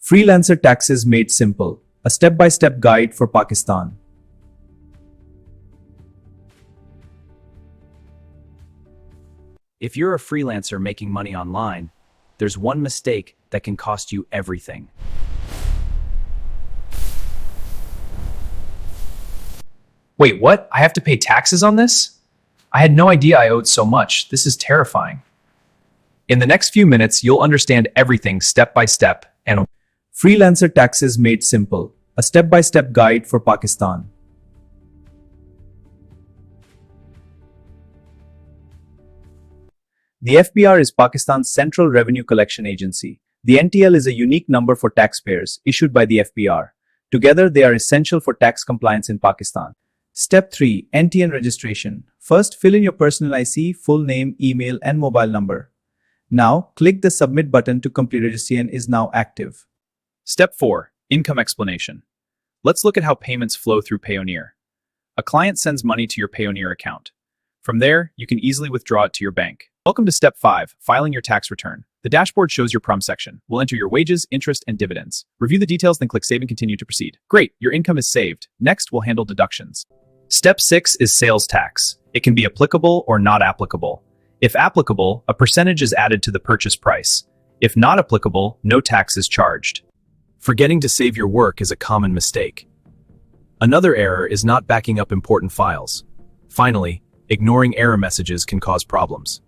Freelancer Taxes Made Simple, a step-by-step guide for Pakistan. If you're a freelancer making money online, there's one mistake that can cost you everything. Wait, what? I have to pay taxes on this? I had no idea I owed so much. This is terrifying. In the next few minutes, you'll understand everything step by step and Freelancer Taxes Made Simple, a step-by-step guide for Pakistan. The FBR is Pakistan's Central Revenue Collection Agency. The NTL is a unique number for taxpayers issued by the FBR. Together, they are essential for tax compliance in Pakistan. Step 3. NTN Registration. First, fill in your personal IC, full name, email, and mobile number. Now, click the Submit button to complete registration is now active. Step 4. Income explanation. Let's look at how payments flow through Payoneer. A client sends money to your Payoneer account. From there, you can easily withdraw it to your bank. Welcome to Step 5, filing your tax return. The dashboard shows your prompt section. We'll enter your wages, interest, and dividends. Review the details, then click Save and Continue to proceed. Great, your income is saved. Next, we'll handle deductions. Step 6 is sales tax. It can be applicable or not applicable. If applicable, a percentage is added to the purchase price. If not applicable, no tax is charged. Forgetting to save your work is a common mistake. Another error is not backing up important files. Finally, ignoring error messages can cause problems.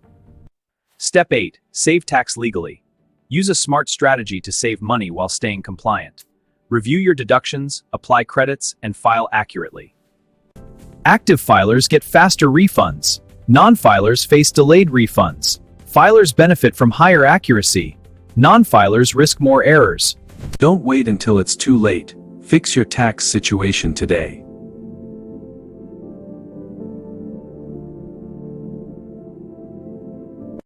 Step 8. Save tax legally. Use a smart strategy to save money while staying compliant. Review your deductions, apply credits, and file accurately. Active filers get faster refunds. Non-filers face delayed refunds. Filers benefit from higher accuracy. Non-filers risk more errors. Don't wait until it's too late. Fix your tax situation today.